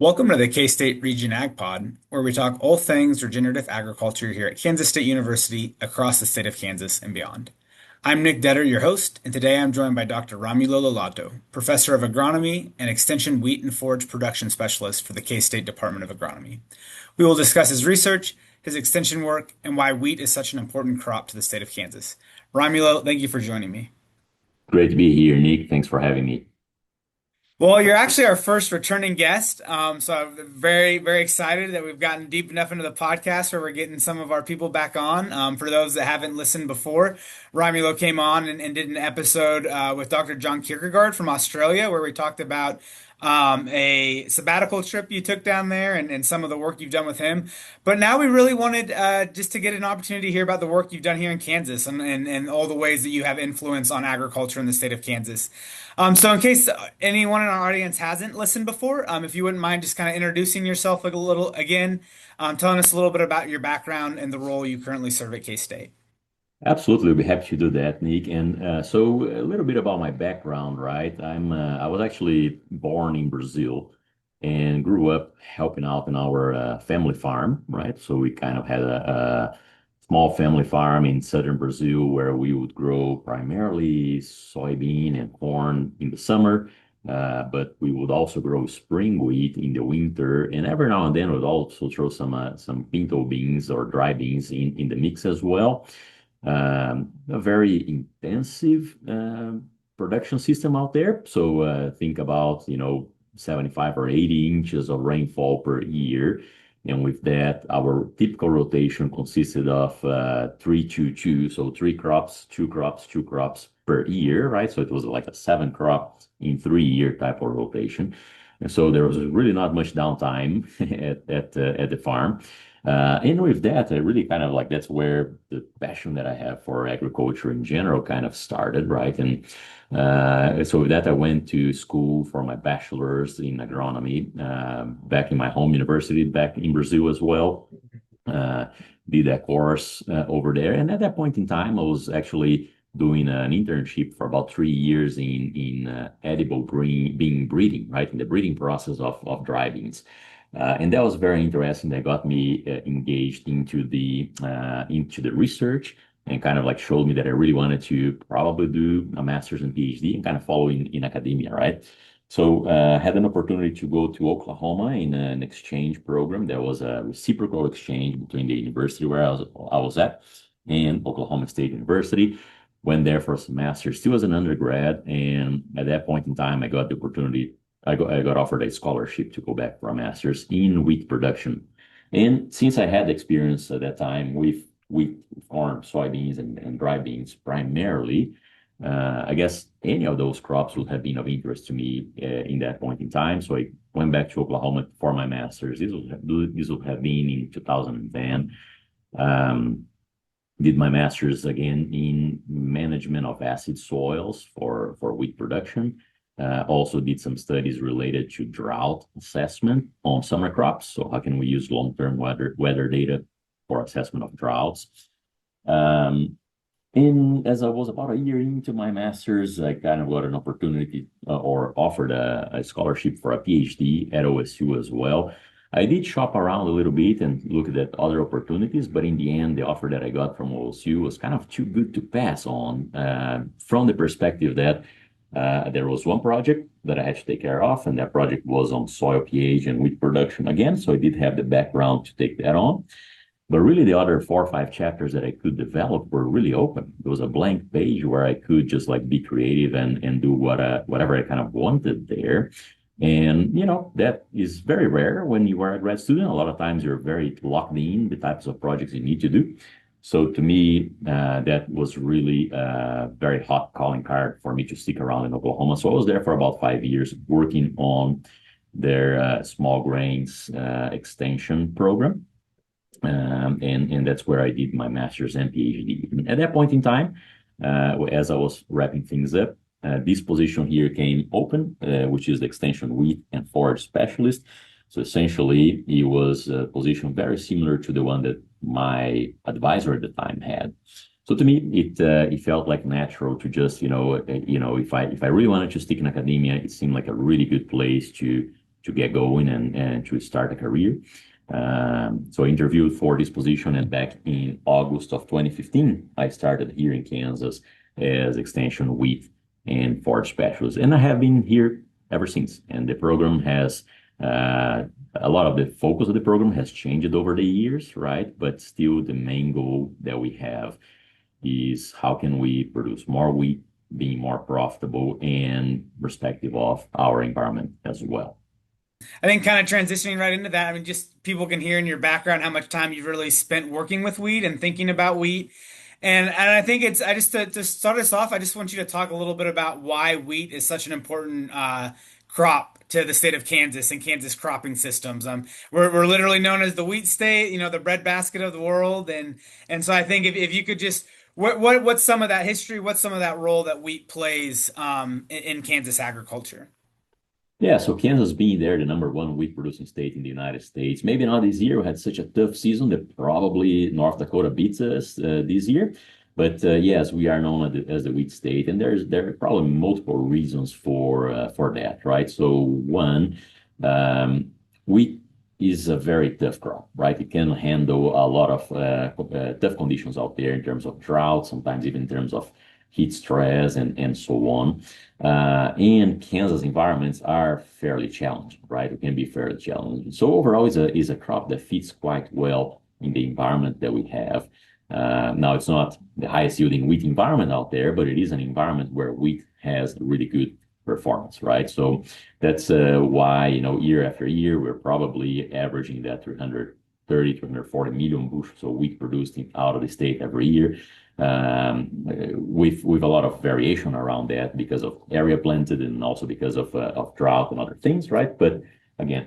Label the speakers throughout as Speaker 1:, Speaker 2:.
Speaker 1: Welcome to the K-State Regen Ag Pod, where we talk all things regenerative agriculture here at Kansas State University across the state of Kansas and beyond. I'm Nick Detter, your host, and today I'm joined by Dr. Romulo Lollato, Professor of Agronomy and Extension Wheat and Forage Production Specialist for the K-State Department of Agronomy. We will discuss his research, his extension work, and why wheat is such an important crop to the state of Kansas. Romulo, thank you for joining me.
Speaker 2: Great to be here, Nick. Thanks for having me.
Speaker 1: Well, you're actually our first returning guest. So I'm very, very excited that we've gotten deep enough into the podcast where we're getting some of our people back on. For those that haven't listened before, Romulo came on and did an episode with Dr. John Kierkegaard from Australia where we talked about a sabbatical trip you took down there and some of the work you've done with him. But now we really wanted just to get an opportunity to hear about the work you've done here in Kansas and all the ways that you have influence on agriculture in the state of Kansas. So in case anyone in our audience hasn't listened before, if you wouldn't mind just kind of introducing yourself a little again, telling us a little bit about your background and the role you currently serve at K-State.
Speaker 2: Absolutely, I'll be happy to do that, Nick. And so a little bit about my background, right? I was actually born in Brazil and grew up helping out in our family farm, right? So we kind of had a small family farm in southern Brazil where we would grow primarily soybean and corn in the summer, but we would also grow spring wheat in the winter, and every now and then we'd also throw some pinto beans or dry beans in the mix as well. A very intensive production system out there. So think about, 75 or 80 inches of rainfall per year. And with that, our typical rotation consisted of 3-2-2, so three crops, two crops per year, right? So it was like a 7 crop in 3 year type of rotation. And so there was really not much downtime at the farm. And with that, I really kind of like that's where the passion that I have for agriculture in general kind of started, right? And so with that, I went to school for my bachelor's in agronomy back in my home university, back in Brazil as well. Uh, did that course over there. And at that point in time, I was actually doing an internship for about 3 years in edible bean breeding, right? In the breeding process of dry beans. And that was very interesting. That got me engaged into the research and kind of like showed me that I really wanted to probably do a master's and PhD and kind of follow in academia, right? So had an opportunity to go to Oklahoma in an exchange program. There was a reciprocal exchange between the university where I was at and Oklahoma State University. Went there for a semester, still as an undergrad, and at that point in time, I got the opportunity I got offered a scholarship to go back for a master's in wheat production. And since I had experience at that time with wheat, corn, soybeans, and dry beans primarily, I guess any of those crops would have been of interest to me in that point in time. So I went back to Oklahoma for my master's. This would have been in 2010. Um, did my master's again in management of acid soils for wheat production. Also did some studies related to drought assessment on summer crops. So how can we use long-term weather data for assessment of droughts? And as I was about a year into my master's, I kind of got an opportunity or offered a scholarship for a PhD at OSU as well. I did shop around a little bit and looked at other opportunities, but in the end, the offer that I got from OSU was kind of too good to pass on from the perspective that there was one project that I had to take care of, and that project was on soil pH and wheat production again. So I did have the background to take that on. But really, the other 4 or 5 chapters that I could develop were really open. It was a blank page where I could just like be creative and do whatever I kind of wanted there. And, that is very rare when you are a grad student. A lot of times you're very locked in the types of projects you need to do. So to me, that was really a very hot calling card for me to stick around in Oklahoma. So I was there for about 5 years working on their small grains extension program. And that's where I did my master's and PhD. And at that point in time, as I was wrapping things up, this position here came open, which is the extension wheat and forage specialist. So essentially, it was a position very similar to the one that my advisor at the time had. So to me, it felt like natural to just if I really wanted to stick in academia, it seemed like a really good place to to get going and to start a career. So I interviewed for this position, and back in August of 2015, I started here in Kansas as extension wheat and forage specialist, and I have been here ever since. And the program has a lot of the focus of the program has changed over the years, right? But still, the main goal that we have is how can we produce more wheat, being more profitable, and respective of our environment as well.
Speaker 1: I think kind of transitioning right into that, I mean, just people can hear in your background how much time you've really spent working with wheat and thinking about wheat. And I think it's, I just, to start us off, I just want you to talk a little bit about why wheat is such an important crop to the state of Kansas and Kansas cropping systems. We're literally known as the wheat state, you know, the breadbasket of the world. And so I think if you could just, what's some of that history? What's some of that role that wheat plays in Kansas agriculture?
Speaker 2: Yeah, so Kansas being there, the number one wheat producing state in the United States. Maybe not this year. We had such a tough season that probably North Dakota beats us this year. But yes, we are known as the wheat state, and there are probably multiple reasons for that, right? So one, wheat is a very tough crop, right? It can handle a lot of tough conditions out there in terms of drought, sometimes even in terms of heat stress and so on. And Kansas environments are fairly challenging, right? It can be fairly challenging. So overall, is a crop that fits quite well in the environment that we have. Now, it's not the highest yielding wheat environment out there, but it is an environment where wheat has really good performance, right? So that's why, year after year, we're probably averaging that 330, 340 million bushels of wheat produced out of the state every year. With a lot of variation around that because of area planted and also because of drought and other things, right? But again,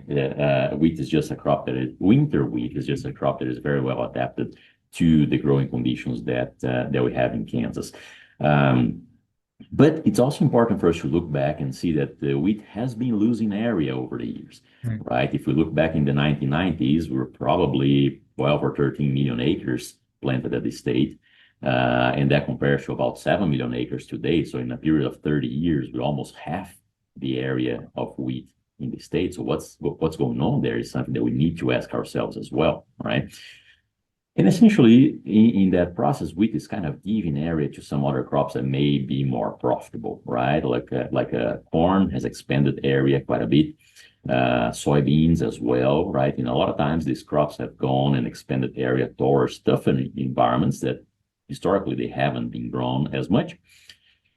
Speaker 2: wheat is just a crop winter wheat is just a crop that is very well adapted to the growing conditions that we have in Kansas. But it's also important for us to look back and see that the wheat has been losing area over the years, right? If we look back in the 1990s, we were probably 12 or 13 million acres planted at the state. And that compares to about 7 million acres today. So in a period of 30 years, we almost half the area of wheat in the state. So what's going on there is something that we need to ask ourselves as well, right? And essentially, in that process, wheat is kind of giving area to some other crops that may be more profitable, right? Like corn has expanded area quite a bit. Soybeans as well, right? And a lot of times these crops have gone and expanded area towards tougher environments that historically they haven't been grown as much.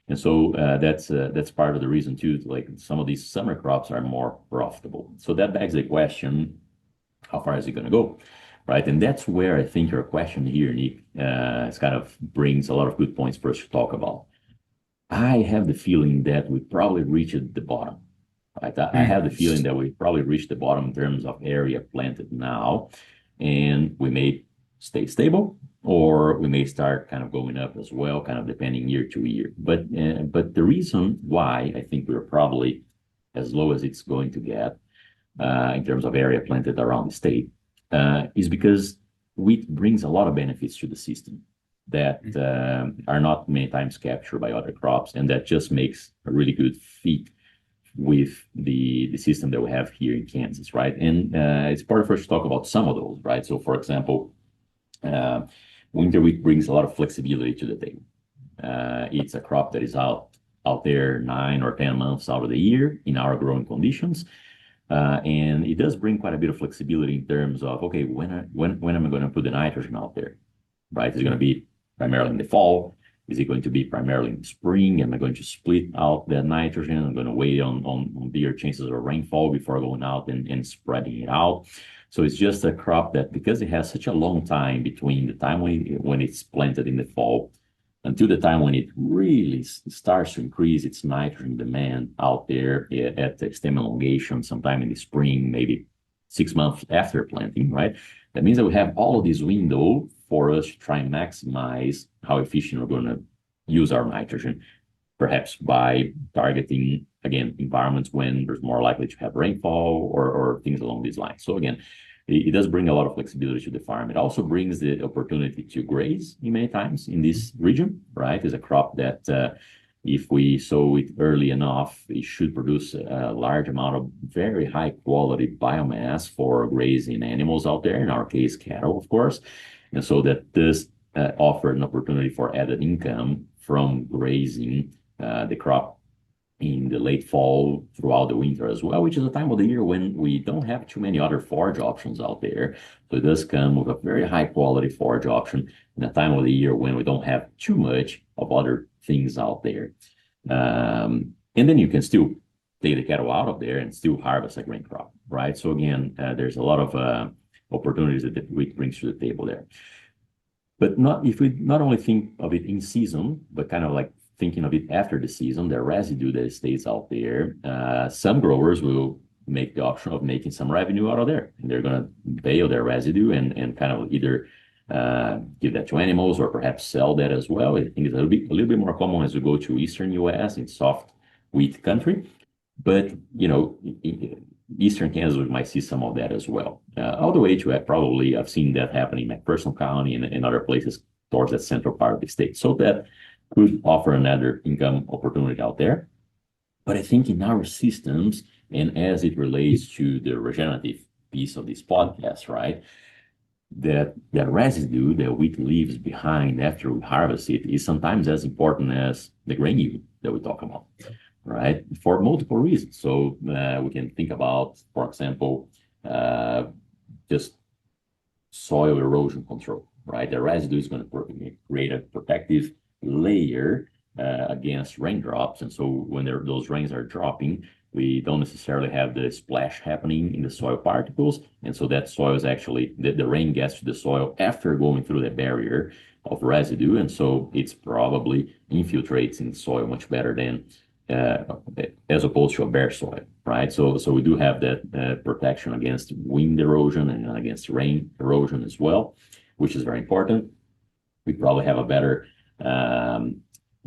Speaker 2: And so that's part of the reason too, like some of these summer crops are more profitable. So that begs the question, how far is it going to go? Right. And that's where I think your question here, Nick, is kind of brings a lot of good points for us to talk about. I have the feeling that we probably reached the bottom. Right. I have the feeling that we probably reached the bottom in terms of area planted now, and we may stay stable, or we may start kind of going up as well, kind of depending year to year. But the reason why I think we're probably as low as it's going to get in terms of area planted around the state is because wheat brings a lot of benefits to the system that are not many times captured by other crops, and that just makes a really good fit with the system that we have here in Kansas, right? And it's important for us to talk about some of those, right? So, for example, winter wheat brings a lot of flexibility to the table. It's a crop that is out there 9 or 10 months out of the year in our growing conditions. And it does bring quite a bit of flexibility in terms of, okay, when am I going to put the nitrogen out there, right? Is it going to be primarily in the fall? Is it going to be primarily in the spring? Am I going to split out that nitrogen? I'm going to wait on bigger chances of rainfall before going out and spreading it out. So it's just a crop that, because it has such a long time between the time when it's planted in the fall until the time when it really starts to increase its nitrogen demand out there at the stem elongation, sometime in the spring, maybe 6 months after planting, right? That means that we have all of this window for us to try and maximize how efficient we're going to use our nitrogen, perhaps by targeting, again, environments when there's more likely to have rainfall or things along these lines. So again, it does bring a lot of flexibility to the farm. It also brings the opportunity to graze in many times in this region, right? It's a crop that if we sow it early enough, it should produce a large amount of very high quality biomass for grazing animals out there, in our case, cattle, of course. And so that this offered an opportunity for added income from grazing the crop in the late fall throughout the winter as well, which is a time of the year when we don't have too many other forage options out there. So it does come with a very high quality forage option in a time of the year when we don't have too much of other things out there. And then you can still take the cattle out of there and still harvest a grain crop, right? So again, there's a lot of opportunities that wheat brings to the table there. But not if we not only think of it in season, but kind of like thinking of it after the season, the residue that stays out there, some growers will make the option of making some revenue out of there. And they're going to bale their residue and kind of either give that to animals or perhaps sell that as well. I think it's a little bit more common as we go to Eastern US in soft wheat country. But, Eastern Kansas, we might see some of that as well. All the way to probably, I've seen that happen in McPherson County and other places towards that central part of the state. So that could offer another income opportunity out there. But I think in our systems, and as it relates to the regenerative piece of this podcast, right, that residue that wheat leaves behind after we harvest it is sometimes as important as the grain yield that we talk about, right? For multiple reasons. So we can think about, for example, just soil erosion control, right? The residue is going to create a protective layer against raindrops. And so when those rains are dropping, we don't necessarily have the splash happening in the soil particles. And so that soil is actually, the rain gets to the soil after going through the barrier of residue. And so it's probably infiltrates in the soil much better than as opposed to a bare soil, right? So we do have that protection against wind erosion and against rain erosion as well, which is very important. We probably have a better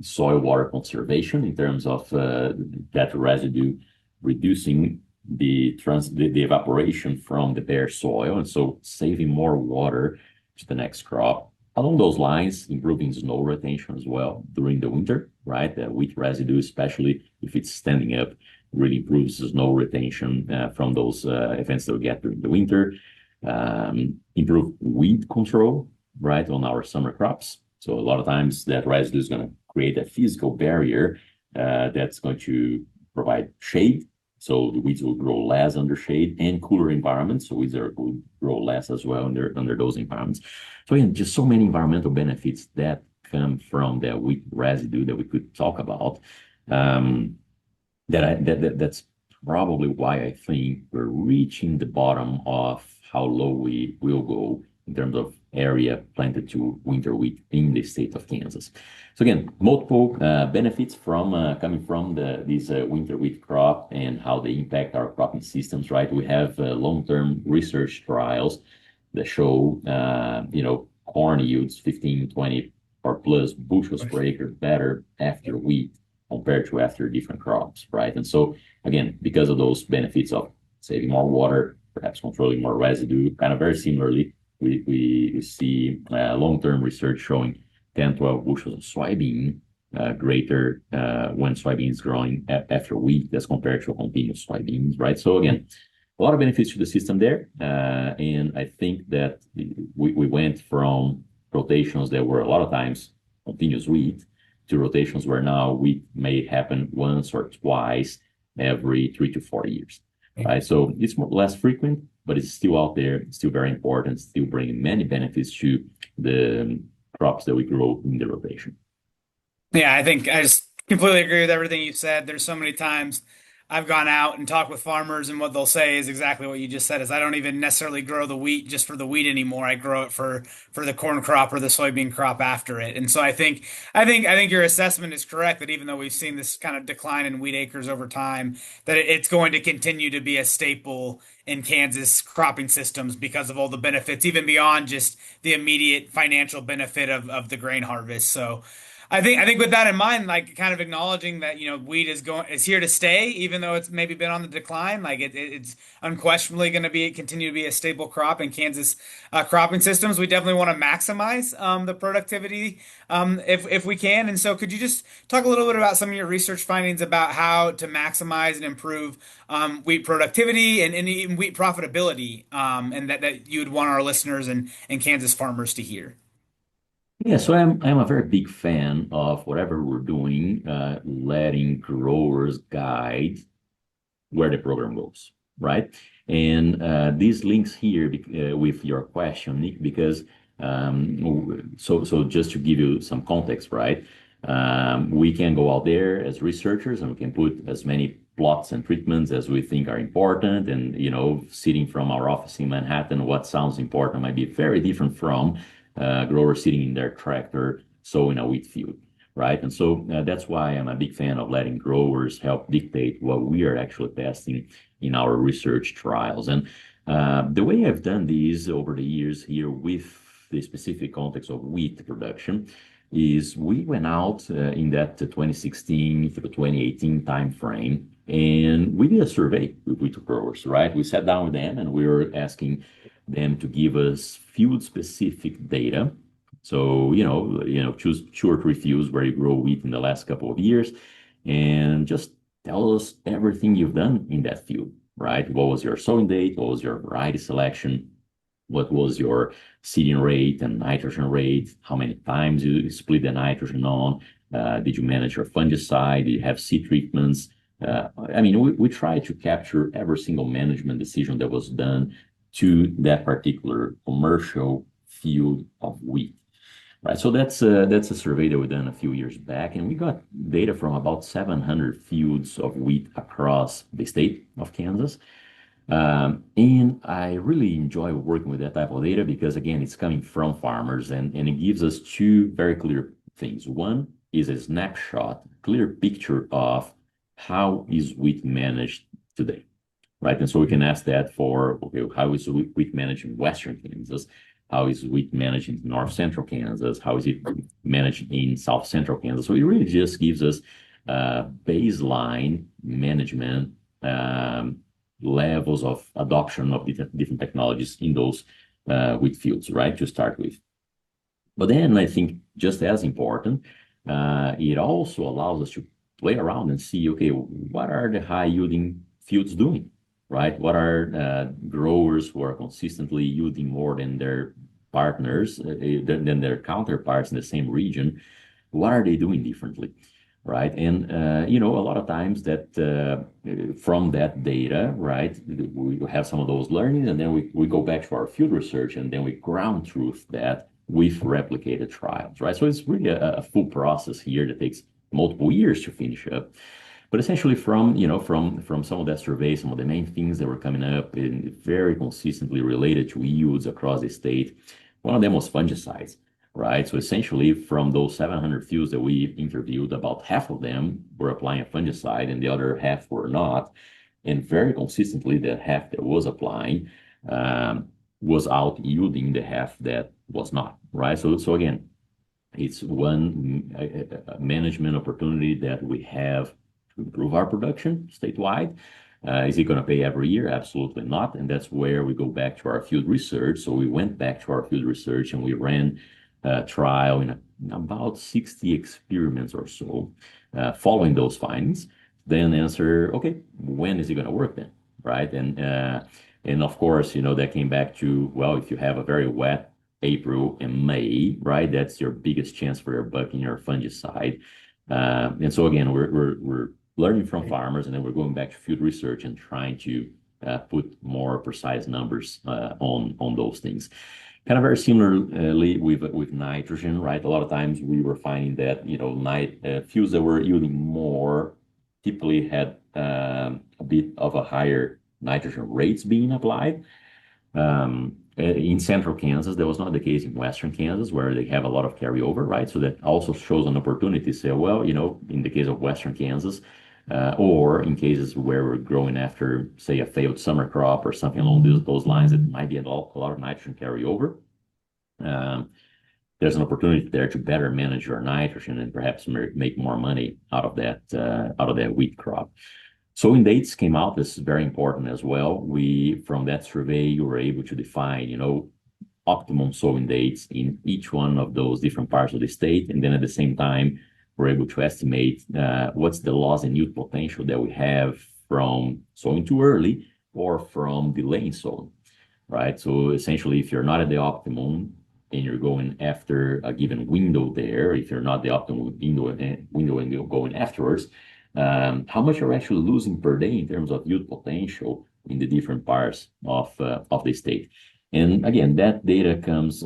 Speaker 2: soil water conservation in terms of that residue reducing the evaporation from the bare soil, and so saving more water to the next crop. Along those lines, improving snow retention as well during the winter, right? The wheat residue, especially if it's standing up, really improves snow retention from those events that we get during the winter. Improve weed control, right, on our summer crops. So a lot of times that residue is going to create a physical barrier that's going to provide shade. So the weeds will grow less under shade and cooler environments. So weeds will grow less as well under those environments. So again, just so many environmental benefits that come from the wheat residue that we could talk about. That's probably why I think we're reaching the bottom of how low we will go in terms of area planted to winter wheat in the state of Kansas. So again, multiple benefits from coming from this winter wheat crop and how they impact our cropping systems, right? We have long-term research trials that show, corn yields 15, 20 or plus bushels per acre better after wheat compared to after different crops, right? And so again, because of those benefits of saving more water, perhaps controlling more residue, kind of very similarly, we see long-term research showing 10, 12 bushels of soybean greater when soybean is growing after wheat as compared to continuous soybeans, right? So again, a lot of benefits to the system there. And I think that we went from rotations that were a lot of times continuous wheat to rotations where now wheat may happen once or twice every 3 to 4 years, right? So it's less frequent, but it's still out there, it's still very important, still bringing many benefits to the crops that we grow in the rotation.
Speaker 1: Yeah, I think I just completely agree with everything you said. There's so many times I've gone out and talked with farmers, and what they'll say is exactly what you just said, is I don't even necessarily grow the wheat just for the wheat anymore. I grow it for the corn crop or the soybean crop after it. And so I think your assessment is correct that even though we've seen this kind of decline in wheat acres over time, that it's going to continue to be a staple in Kansas cropping systems because of all the benefits, even beyond just the immediate financial benefit of the grain harvest. So I think with that in mind, like kind of acknowledging that, wheat is here to stay, even though it's maybe been on the decline. Like it's unquestionably going to continue to be a staple crop in Kansas cropping systems. We definitely want to maximize the productivity if we can. And so, could you just talk a little bit about some of your research findings about how to maximize and improve wheat productivity and even wheat profitability, and that you would want our listeners and Kansas farmers to hear?
Speaker 2: Yeah, so I'm a very big fan of whatever we're doing, letting growers guide where the program goes, right? And these links here with your question, Nick, because so just to give you some context, right? We can go out there as researchers and we can put as many plots and treatments as we think are important. And sitting from our office in Manhattan, what sounds important might be very different from growers sitting in their tractor sowing a wheat field, right? And so that's why I'm a big fan of letting growers help dictate what we are actually testing in our research trials. And the way I've done these over the years here with the specific context of wheat production is we went out in that 2016 to 2018 timeframe and we did a survey with wheat growers, right? We sat down with them and we were asking them to give us field specific data. So, choose two or three fields where you grow wheat in the last couple of years and just tell us everything you've done in that field, right? What was your sowing date? What was your variety selection? What was your seeding rate and nitrogen rate? How many times you split the nitrogen on? Did you manage your fungicide? Did you have seed treatments? We try to capture every single management decision that was done to that particular commercial field of wheat. Right, so that's a survey that we done a few years back, and we got data from about 700 fields of wheat across the state of Kansas. And I really enjoy working with that type of data because, again, it's coming from farmers and it gives us two very clear things. One is a snapshot, clear picture of how is wheat managed today, right? And so we can ask that for, okay, how is wheat managed in Western Kansas? How is wheat managed in North Central Kansas? How is it managed in South Central Kansas? So it really just gives us baseline management levels of adoption of different technologies in those wheat fields, right, to start with. But then I think just as important, it also allows us to play around and see, okay, what are the high yielding fields doing? Right? What are growers who are consistently yielding more than their partners, than their counterparts in the same region? What are they doing differently? Right? And, a lot of times that from that data, right, we have some of those learnings and then we go back to our field research and then we ground truth that with replicated trials, right? So it's really a full process here that takes multiple years to finish up. But essentially from some of that survey, some of the main things that were coming up and very consistently related to yields across the state, one of them was fungicides, right? So essentially from those 700 fields that we interviewed, about half of them were applying a fungicide and the other half were not. And very consistently, the half that was applying was out yielding the half that was not, right? So again, it's one management opportunity that we have to improve our production statewide. Is it going to pay every year? Absolutely not. And that's where we go back to our field research. So we went back to our field research and we ran a trial in about 60 experiments or so, following those findings. Then answer, okay, when is it going to work then? Right. And of course, that came back to, well, if you have a very wet April and May, right, that's your biggest chance for your buck in your fungicide. And so again, we're learning from farmers, and then we're going back to field research and trying to put more precise numbers on those things. Kind of very similarly with nitrogen, right? A lot of times we were finding that fields that were yielding more typically had a bit of a higher nitrogen rates being applied. In central Kansas, that was not the case in western Kansas, where they have a lot of carryover, right? So that also shows an opportunity to say, well, in the case of western Kansas, or in cases where we're growing after, say, a failed summer crop or something along those lines, it might be a lot of nitrogen carryover. there's an opportunity there to better manage your nitrogen and perhaps make more money out of that wheat crop. Sowing dates came out. This is very important as well. We, from that survey, you were able to define, optimum sowing dates in each one of those different parts of the state. And then at the same time, we're able to estimate what's the loss in yield potential that we have from sowing too early or from delaying sowing, right? So essentially, if you're not at the optimum and you're going after a given window there, if you're not the optimal window and you're going afterwards, how much you're actually losing per day in terms of yield potential in the different parts of the state. And again, that data comes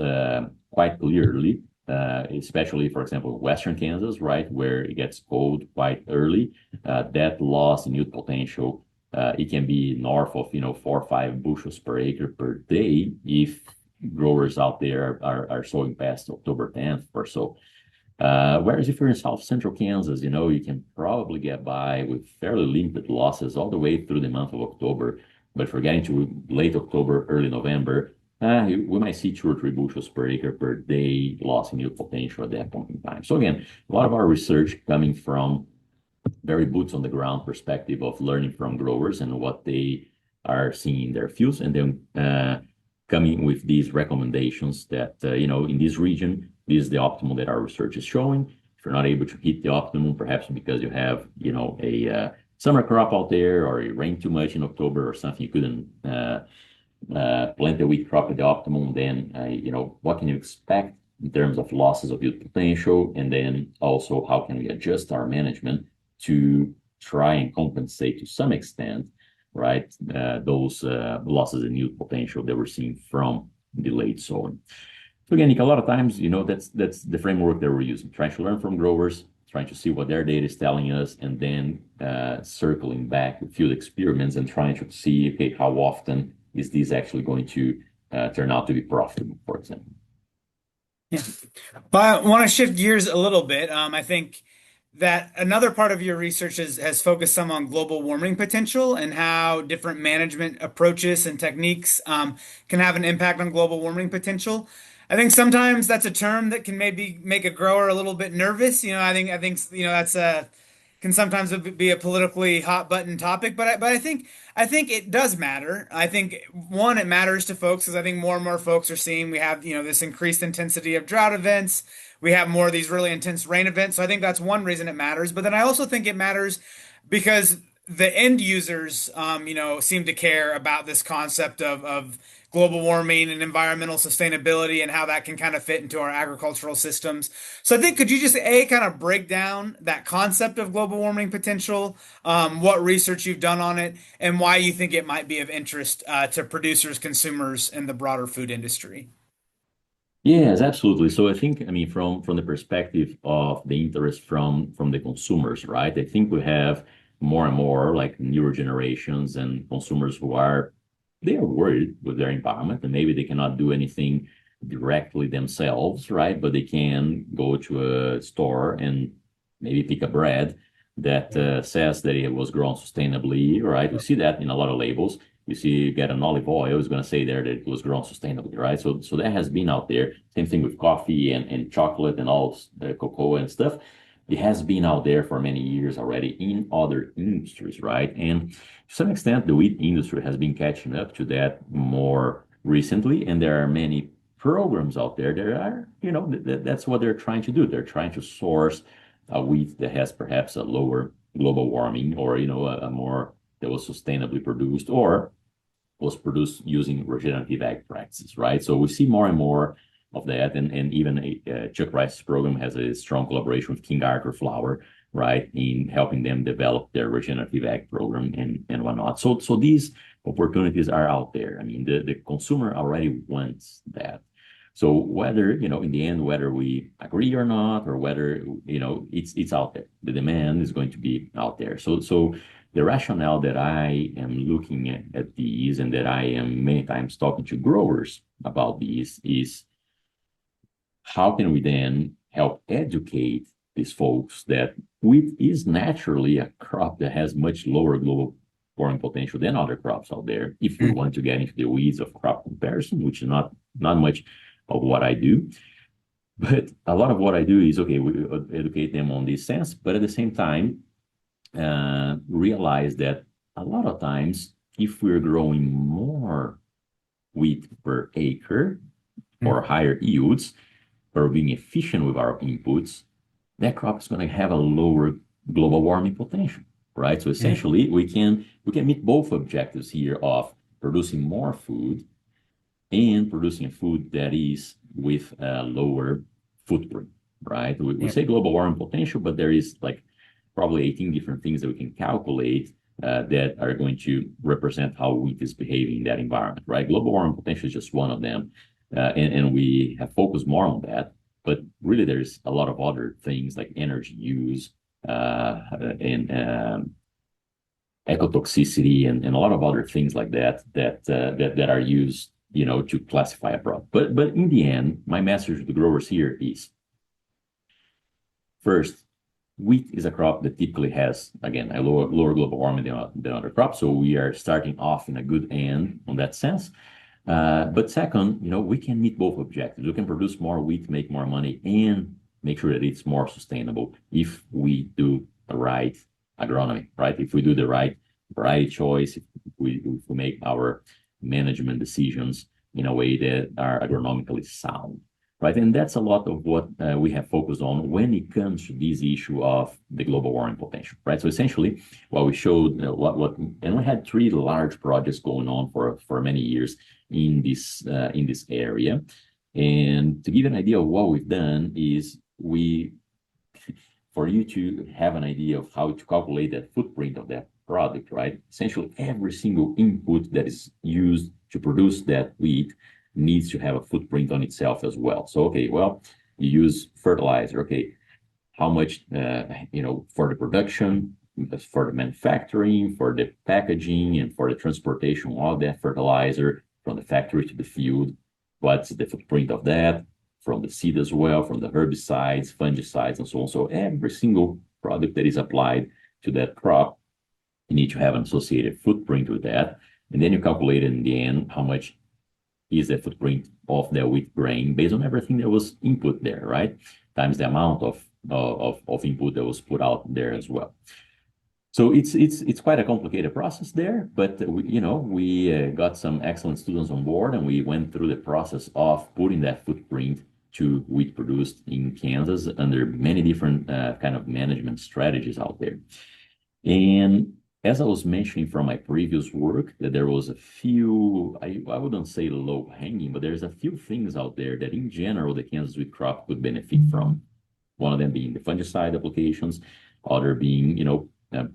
Speaker 2: quite clearly, especially, for example, Western Kansas, right, where it gets cold quite early. That loss in yield potential, it can be north of 4 or 5 bushels per acre per day if growers out there are sowing past October 10th or so. Whereas if you're in South Central Kansas, you can probably get by with fairly limited losses all the way through the month of October. But if we're getting to late October, early November, we might see 2 or 3 bushels per acre per day loss in yield potential at that point in time. So again, a lot of our research coming from very boots on the ground perspective of learning from growers and what they are seeing in their fields, and then coming with these recommendations that, in this region, this is the optimal that our research is showing. If you're not able to hit the optimum, perhaps because you have, a summer crop out there, or it rained too much in October or something, you couldn't plant the wheat crop at the optimum, then, what can you expect in terms of losses of yield potential? And then also, how can we adjust our management to try and compensate to some extent, right, those losses in yield potential that we're seeing from delayed sowing. So again, Nick, a lot of times, that's the framework that we're using, trying to learn from growers, trying to see what their data is telling us, and then circling back with field experiments and trying to see, okay, how often is this actually going to turn out to be profitable, for example.
Speaker 1: Yeah. But I want to shift gears a little bit. I think that another part of your research has focused some on global warming potential and how different management approaches and techniques can have an impact on global warming potential. I think sometimes that's a term that can maybe make a grower a little bit nervous. I think that's a can sometimes be a politically hot button topic, but I think it does matter. I think one, it matters to folks because I think more and more folks are seeing we have this increased intensity of drought events. We have more of these really intense rain events. So I think that's one reason it matters. But then I also think it matters because the end users, seem to care about this concept of global warming and environmental sustainability and how that can kind of fit into our agricultural systems. So I think, could you just kind of break down that concept of global warming potential, what research you've done on it, and why you think it might be of interest to producers, consumers, and the broader food industry?
Speaker 2: Yes, absolutely. So I think, from the perspective of the interest from the consumers, right? I think we have more and more like newer generations and consumers they are worried with their environment, and maybe they cannot do anything directly themselves, right? But they can go to a store and maybe pick a bread that says that it was grown sustainably, right? We see that in a lot of labels. You see, you get an olive oil, it's going to say there that it was grown sustainably, right? So that has been out there. Same thing with coffee and chocolate and all the cocoa and stuff. It has been out there for many years already in other industries, right? And to some extent, the wheat industry has been catching up to that more recently, and there are many programs out there that are, that's what they're trying to do. They're trying to source a wheat that has perhaps a lower global warming, or a more that was sustainably produced or was produced using regenerative ag practices, right? So we see more and more of that, and even Chuck Rice's program has a strong collaboration with King Arthur Flour, right, in helping them develop their regenerative ag program and whatnot. So these opportunities are out there. I mean, the consumer already wants that. So whether, in the end, whether we agree or not, or whether, it's out there, the demand is going to be out there. So the rationale that I am looking at these, and that I am many times talking to growers about these, is how can we then help educate these folks that wheat is naturally a crop that has much lower global warming potential than other crops out there, if we want to get into the weeds of crop comparison, which is not much of what I do. But a lot of what I do is, okay, we educate them on this sense, but at the same time, realize that a lot of times, if we're growing more wheat per acre or
Speaker 1: Mm.
Speaker 2: higher yields, or being efficient with our inputs, that crop is going to have a lower global warming potential, right? So
Speaker 1: Mm.
Speaker 2: essentially, we can meet both objectives here of producing more food and producing a food that is with a lower footprint, right? We
Speaker 1: Yeah.
Speaker 2: say global warming potential, but there is like probably 18 different things that we can calculate that are going to represent how wheat is behaving in that environment, right? Global warming potential is just one of them, and we have focused more on that. But really, there's a lot of other things like energy use and ecotoxicity and a lot of other things like that are used, to classify a product. But in the end, my message to the growers here is first, wheat is a crop that typically has, again, a lower global warming than other crops. So we are starting off in a good end on that sense. But second, we can meet both objectives. We can produce more wheat, make more money, and make sure that it's more sustainable if we do the right agronomy, right? If we do the right variety choice, if we make our management decisions in a way that are agronomically sound, right? And that's a lot of what we have focused on when it comes to this issue of the global warming potential, right? So essentially, what we showed, and we had three large projects going on for many years in this area. And to give an idea of what we've done is for you to have an idea of how to calculate that footprint of that product, right? Essentially, every single input that is used to produce that wheat needs to have a footprint on itself as well. So, okay, well, you use fertilizer. Okay, how much, for the production, for the manufacturing, for the packaging, and for the transportation of that fertilizer from the factory to the field. What's the footprint of that? From the seed as well, from the herbicides, fungicides, and so on. So every single product that is applied to that crop, you need to have an associated footprint with that. And then you calculate in the end how much is the footprint of the wheat grain based on everything that was input there, right? Times the amount of input that was put out there as well. So it's quite a complicated process there, but we got some excellent students on board, and we went through the process of putting that footprint to wheat produced in Kansas under many different kind of management strategies out there. And as I was mentioning from my previous work, that there was a few, I wouldn't say low hanging, but there's a few things out there that in general the Kansas wheat crop could benefit from. One of them being the fungicide applications, other being,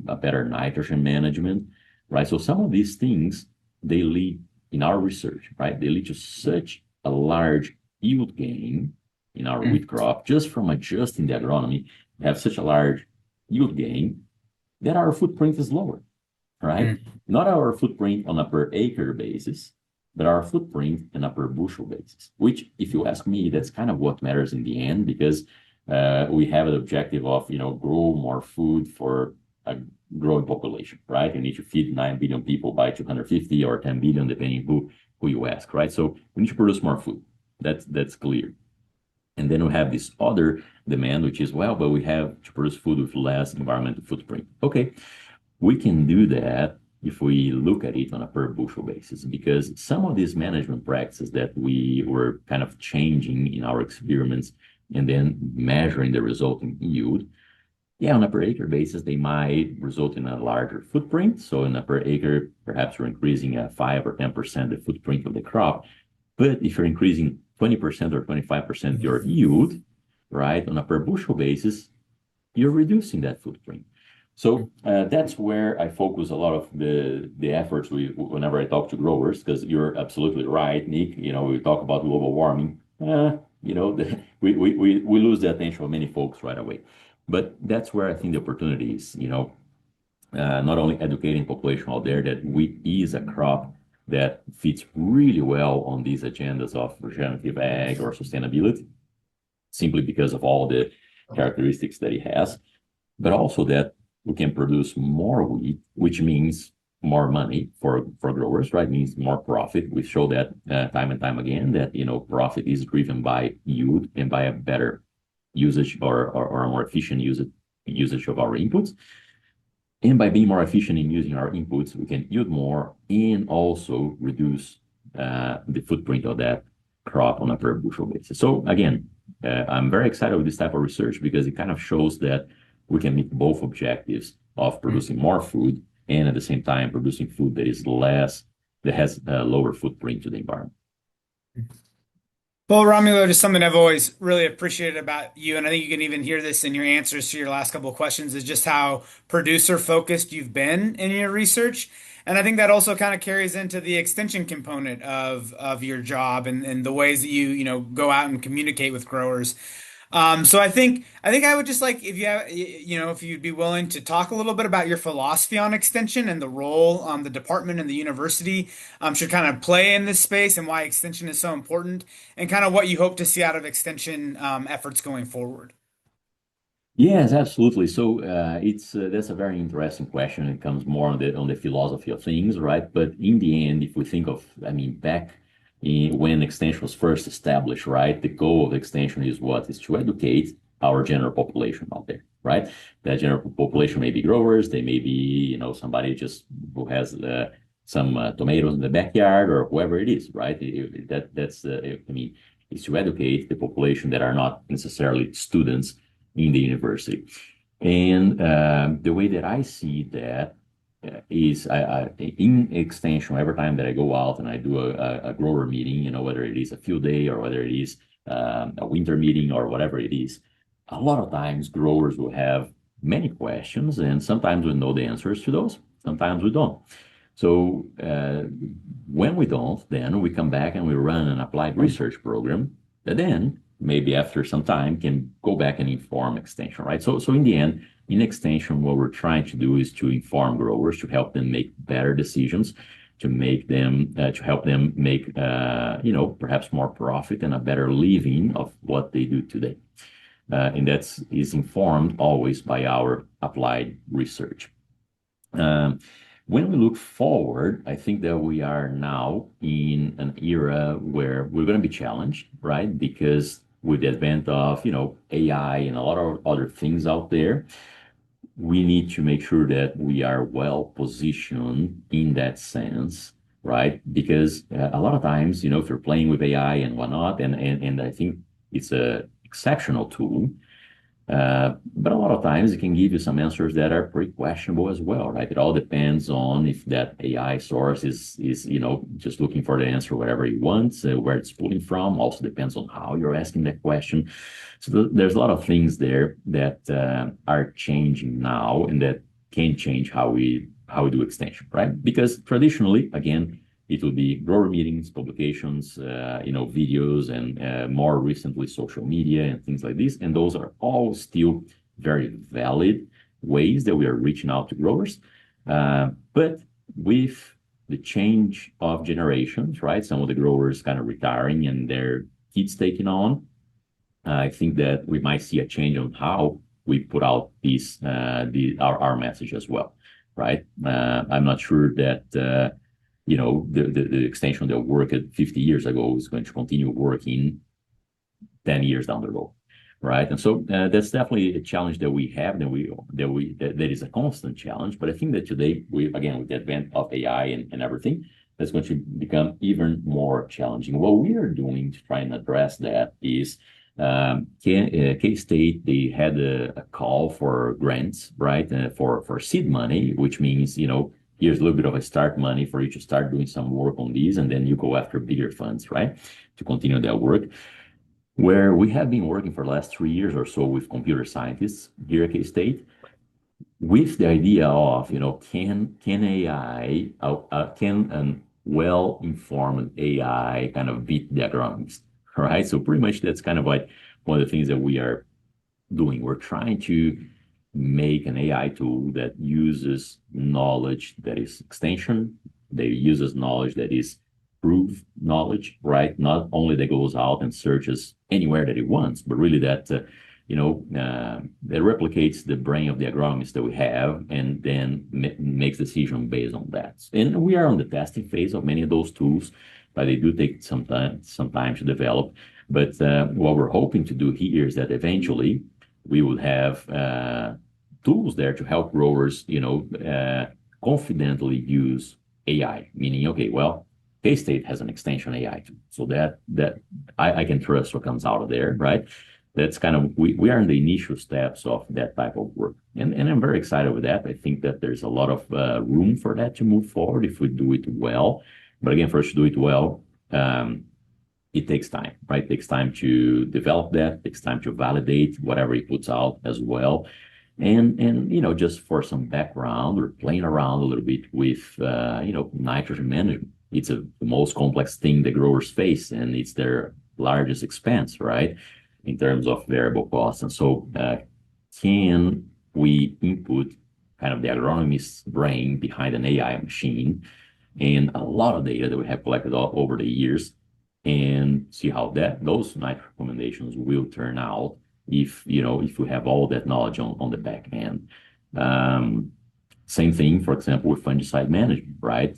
Speaker 2: a better nitrogen management, right? So some of these things, they lead in our research, right? They lead to such a large yield gain in our
Speaker 1: Mm.
Speaker 2: wheat crop just from adjusting the agronomy, have such a large yield gain that our footprint is lower, right?
Speaker 1: Mm.
Speaker 2: Not our footprint on a per acre basis, but our footprint on a per bushel basis, which, if you ask me, that's kind of what matters in the end, because we have an objective of, grow more food for a growing population, right? You need to feed 9 billion people by 250 or 10 billion, depending who you ask, right? So we need to produce more food. That's clear. And then we have this other demand, which is, well, but we have to produce food with less environmental footprint. Okay, we can do that if we look at it on a per bushel basis, because some of these management practices that we were kind of changing in our experiments and then measuring the resulting yield, yeah, on a per acre basis, they might result in a larger footprint. So in a per acre, perhaps we're increasing 5 or 10% the footprint of the crop. But if you're increasing 20% or 25% your yield, right, on a per bushel basis, you're reducing that footprint. So that's where I focus a lot of the efforts whenever I talk to growers, because you're absolutely right, Nick. We talk about global warming. We lose the attention of many folks right away. But that's where I think the opportunity is. Not only educating population out there that wheat is a crop that fits really well on these agendas of regenerative ag or sustainability, simply because of all the characteristics that it has, but also that we can produce more wheat, which means more money for growers, right? Means more profit. We show that time and time again that profit is driven by yield and by a better usage or a more efficient usage of our inputs. And by being more efficient in using our inputs, we can yield more and also reduce the footprint of that crop on a per bushel basis. So again, I'm very excited with this type of research because it kind of shows that we can meet both objectives of producing more food and at the same time producing food that has a lower footprint to the environment.
Speaker 1: Well, Romulo, just something I've always really appreciated about you, and I think you can even hear this in your answers to your last couple of questions, is just how producer focused you've been in your research. And I think that also kind of carries into the extension component of your job and the ways that you go out and communicate with growers. So I think I would just like if you have, if you'd be willing to talk a little bit about your philosophy on extension and the role the department and the university should kind of play in this space and why extension is so important and kind of what you hope to see out of extension efforts going forward.
Speaker 2: Yes, absolutely. So it's that's a very interesting question. It comes more on the philosophy of things, right? But in the end, if we think of, I mean, back when extension was first established, right? The goal of extension is what? Is to educate our general population out there, right? That general population may be growers, they may be, somebody just who has some tomatoes in the backyard or whoever it is, right? I mean, is to educate the population that are not necessarily students in the university. And the way that I see that is in extension, every time that I go out and I do a grower meeting, whether it is a field day or whether it is a winter meeting or whatever it is, a lot of times growers will have many questions, and sometimes we know the answers to those, sometimes we don't. So when we don't, then we come back and we run an applied research program that then maybe after some time can go back and inform extension, right? So in the end, in extension, what we're trying to do is to inform growers, to help them make better decisions, to help them make, perhaps more profit and a better living of what they do today. And that is informed always by our applied research. When we look forward, I think that we are now in an era where we're going to be challenged, right? Because with the advent of, AI and a lot of other things out there, we need to make sure that we are well positioned in that sense, right? Because a lot of times, if you're playing with AI and whatnot, and I think it's a exceptional tool, but a lot of times it can give you some answers that are pretty questionable as well, right? It all depends on if that AI source is just looking for the answer wherever it wants, where it's pulling from. Also depends on how you're asking that question. So there's a lot of things there that are changing now, and that can change how we do extension, right? Because traditionally, again, it will be grower meetings, publications, videos, and more recently social media and things like this. And those are all still very valid ways that we are reaching out to growers. But with the change of generations, right? Some of the growers kind of retiring and their kids taking on. I think that we might see a change on how we put out our message as well, right? I'm not sure that the extension that worked 50 years ago is going to continue working 10 years down the road, right? And so that's definitely a challenge that we have, that is a constant challenge. But I think that today, with the advent of AI and everything, that's going to become even more challenging. What we are doing to try and address that is K-State, they had a call for grants, right, for seed money, which means, here's a little bit of a start money for you to start doing some work on these, and then you go after bigger funds, right, to continue that work. Where we have been working for the last 3 years or so with computer scientists here at K-State, with the idea of, can AI, can an well-informed AI kind of beat the agronomist, right? So pretty much that's kind of like one of the things that we are doing. We're trying to make an AI tool that uses knowledge that is extension, that uses knowledge that is proved knowledge, right? Not only that goes out and searches anywhere that it wants, but really that it replicates the brain of the agronomists that we have, and then makes decision based on that. And we are on the testing phase of many of those tools, but they do take some time to develop. But what we're hoping to do here is that eventually we will have tools there to help growers, confidently use AI, meaning, okay, well, K-State has an extension AI tool, so that I can trust what comes out of there, right? That's kind of we are in the initial steps of that type of work, and I'm very excited with that. I think that there's a lot of room for that to move forward if we do it well. But again, for us to do it well, it takes time, right? It takes time to develop that. It takes time to validate whatever he puts out as well. And just for some background, we're playing around a little bit with nitrogen management. It's the most complex thing the growers face, and it's their largest expense, right, in terms of variable costs. And so, can we input kind of the agronomist's brain behind an AI machine and a lot of data that we have collected over the years, and see how those nitrogen recommendations will turn out if we have all that knowledge on the back end. Same thing, for example, with fungicide management, right?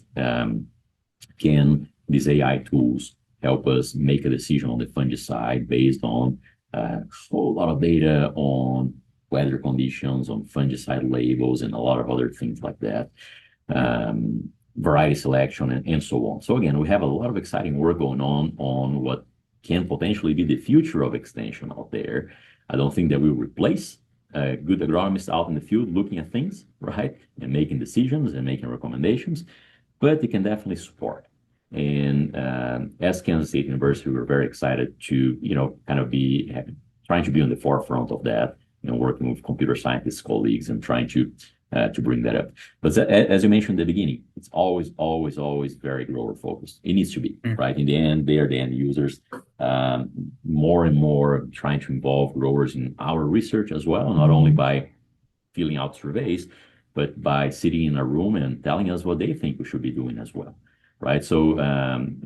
Speaker 2: Can these AI tools help us make a decision on the fungicide based on a whole lot of data on weather conditions, on fungicide labels, and a lot of other things like that, variety selection, and so on. So again, we have a lot of exciting work going on what can potentially be the future of extension out there. I don't think that we will replace good agronomists out in the field looking at things, right, and making decisions and making recommendations, but it can definitely support. And as Kansas State University, we're very excited to, kind of be trying to be on the forefront of that, working with computer scientists colleagues and trying to bring that up. But as you mentioned at the beginning, it's always, always, always very grower focused. It needs to be, right? In the end, they are the end users. More and more trying to involve growers in our research as well, not only by filling out surveys, but by sitting in a room and telling us what they think we should be doing as well, right? So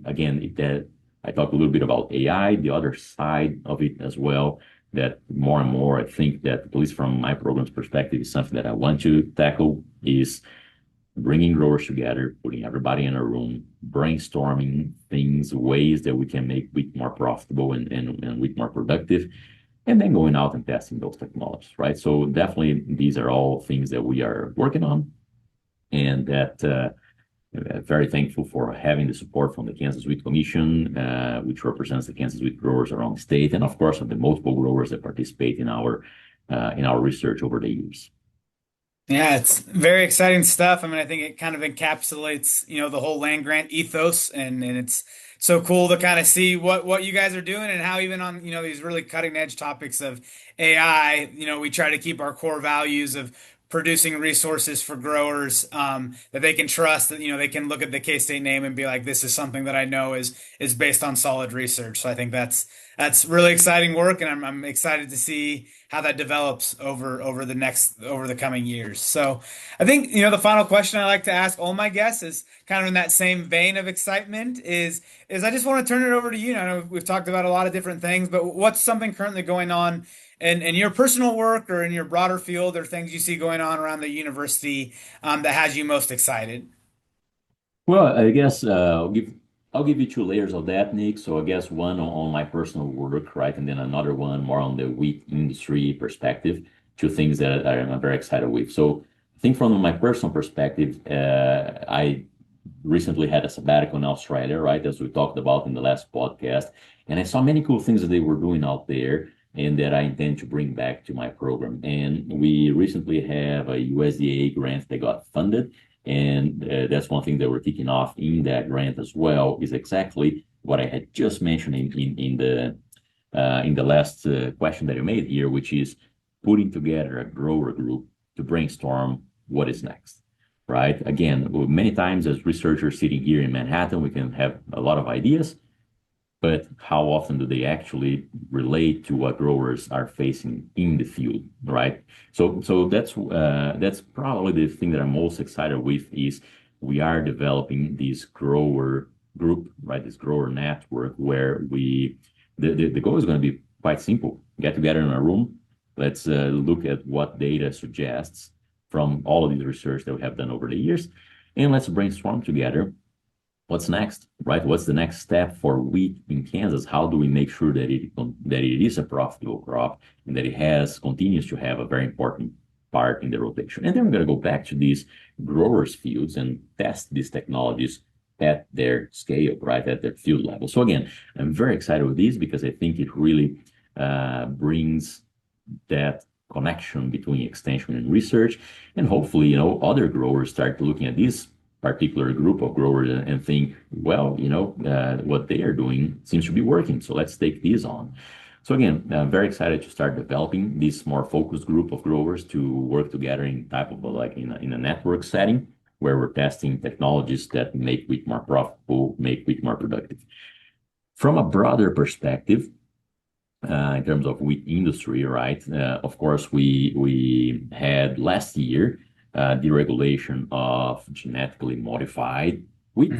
Speaker 2: again, I talked a little bit about AI, the other side of it as well, that more and more I think that, at least from my program's perspective, is something that I want to tackle, is bringing growers together, putting everybody in a room, brainstorming things, ways that we can make wheat more profitable and wheat more productive, and then going out and testing those technologies, right? So definitely these are all things that we are working on, and that very thankful for having the support from the Kansas Wheat Commission, which represents the Kansas wheat growers around the state, and of course of the multiple growers that participate in our research over the years.
Speaker 1: Yeah, it's very exciting stuff. I mean, I think it kind of encapsulates, the whole land grant ethos, and it's so cool to kind of see what you guys are doing and how even on, these really cutting edge topics of AI, we try to keep our core values of producing resources for growers that they can trust, that they can look at the K-State name and be like, this is something that I know is based on solid research. So I think that's really exciting work, and I'm excited to see how that develops over the coming years. So I think the final question I like to ask all my guests is kind of in that same vein of excitement, is I just want to turn it over to you. I know we've talked about a lot of different things, but what's something currently going on in your personal work or in your broader field, or things you see going on around the university that has you most excited?
Speaker 2: Well, I guess I'll give you two layers of that, Nick. So I guess one on my personal work, right, and then another one more on the wheat industry perspective. Two things that I'm very excited with. So I think from my personal perspective, I recently had a sabbatical in Australia, right, as we talked about in the last podcast, and I saw many cool things that they were doing out there, and that I intend to bring back to my program. And we recently have a USDA grant that got funded, and that's one thing that we're kicking off in that grant as well, is exactly what I had just mentioned in the last question that you made here, which is putting together a grower group to brainstorm what is next, right? Again, many times as researchers sitting here in Manhattan, we can have a lot of ideas, but how often do they actually relate to what growers are facing in the field, right? So that's probably the thing that I'm most excited with, is we are developing this grower group, right? This grower network where the goal is going to be quite simple: get together in a room, Let's look at what data suggests from all of these research that we have done over the years, and let's brainstorm together what's next, right? What's the next step for wheat in Kansas? How do we make sure that it is a profitable crop and that it continues to have a very important part in the rotation? And then we're going to go back to these growers' fields and test these technologies at their scale, right, at their field level. So again, I'm very excited with this because I think it really brings that connection between extension and research, and hopefully, other growers start looking at this particular group of growers and think, well, what they are doing seems to be working, so let's take these on. So again, I'm very excited to start developing this more focused group of growers to work together in type of in a network setting where we're testing technologies that make wheat more profitable, make wheat more productive. From a broader perspective, in terms of wheat industry, right? Of course, we had last year deregulation of genetically modified wheat,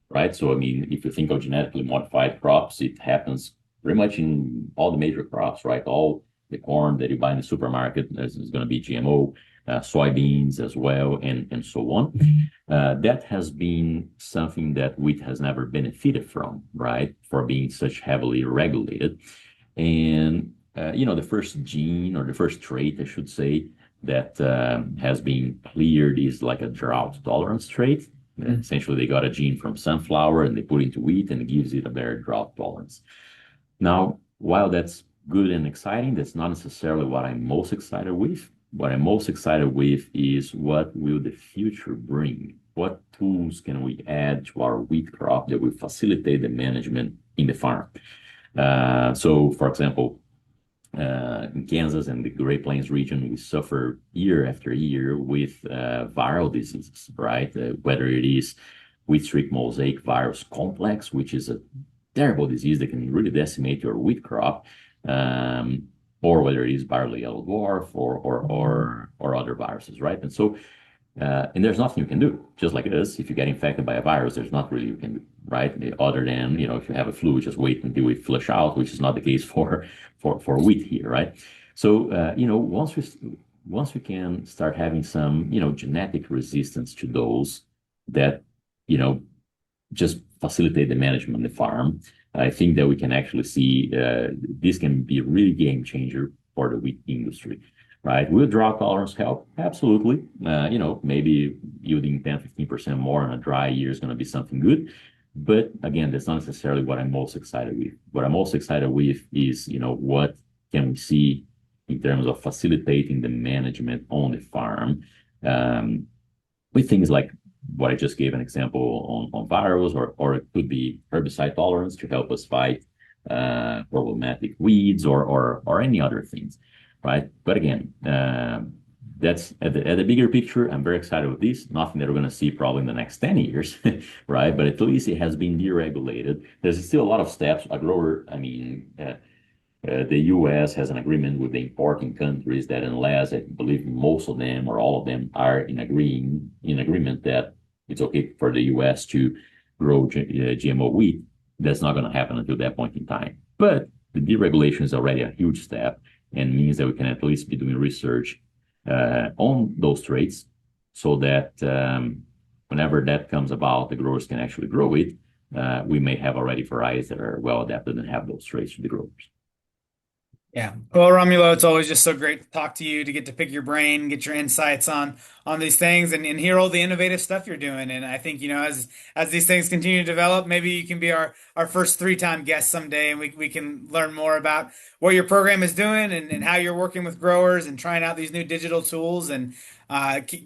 Speaker 2: right? So, I mean, if you think of genetically modified crops, it happens pretty much in all the major crops, right? All the corn that you buy in the supermarket is going to be GMO, soybeans as well, and so on. That has been something that wheat has never benefited from, right? For being such heavily regulated. And, the first gene or the first trait, I should say, that has been cleared is like a drought tolerance trait. Essentially, they got a gene from sunflower and they put it into wheat and it gives it a better drought tolerance. Now, while that's good and exciting, that's not necessarily what I'm most excited with. What I'm most excited with is what will the future bring? What tools can we add to our wheat crop that will facilitate the management in the farm? So, for example, in Kansas and the Great Plains region, we suffer year after year with viral diseases, right? Whether it is wheat streak mosaic virus complex, which is a terrible disease that can really decimate your wheat crop, or whether it is viral yellow dwarf or other viruses, right? And so, and there's nothing you can do. Just like it is, if you get infected by a virus, there's not really you can do, right? Other than, if you have a flu, just wait until it flush out, which is not the case for wheat here, right? So, once we can start having some, genetic resistance to those that, just facilitate the management of the farm, I think that we can actually see this can be a really game changer for the wheat industry. Right? Will drought tolerance help? Absolutely. Maybe yielding 10-15% more on a dry year is going to be something good. But again, that's not necessarily what I'm most excited with. What I'm most excited with is, what can we see in terms of facilitating the management on the farm with things like what I just gave an example on virus, or it could be herbicide tolerance to help us fight problematic weeds or any other things. Right. But again, that's at the bigger picture. I'm very excited with this. Nothing that we're going to see probably in the next 10 years. Right. But at least it has been deregulated. There's still a lot of steps. The US has an agreement with the importing countries that unless I believe most of them or all of them are in agreement that it's okay for the US to grow GMO wheat, that's not going to happen until that point in time. But the deregulation is already a huge step, and means that we can at least be doing research on those traits so that whenever that comes about, the growers can actually grow it. We may have already varieties that are well adapted and have those traits for the growers.
Speaker 1: Yeah. Well, Romulo, it's always just so great to talk to you, to get to pick your brain, get your insights on these things and hear all the innovative stuff you're doing. And I think, as these things continue to develop, maybe you can be our first 3-time guest someday and we can learn more about what your program is doing and how you're working with growers and trying out these new digital tools and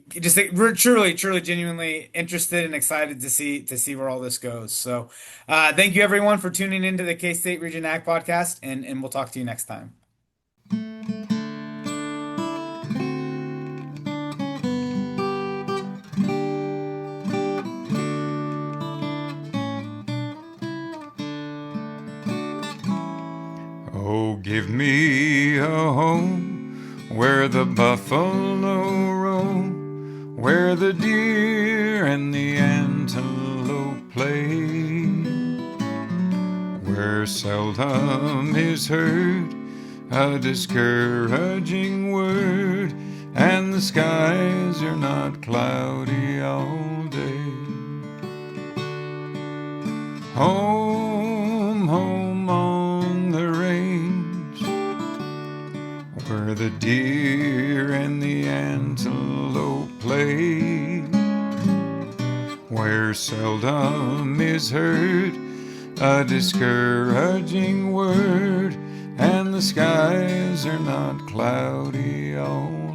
Speaker 1: just we're truly, genuinely interested and excited to see where all this goes. So thank you everyone for tuning into the K-State Regen Ag Podcast, and we'll talk to you next time.
Speaker 3: Oh, give me a home where the buffalo roam, where the deer and the antelope play, where seldom is heard a discouraging word, and the skies are not cloudy all day. Home, home on the range, where the deer and the antelope play, where seldom is heard a discouraging word, and the skies are not cloudy all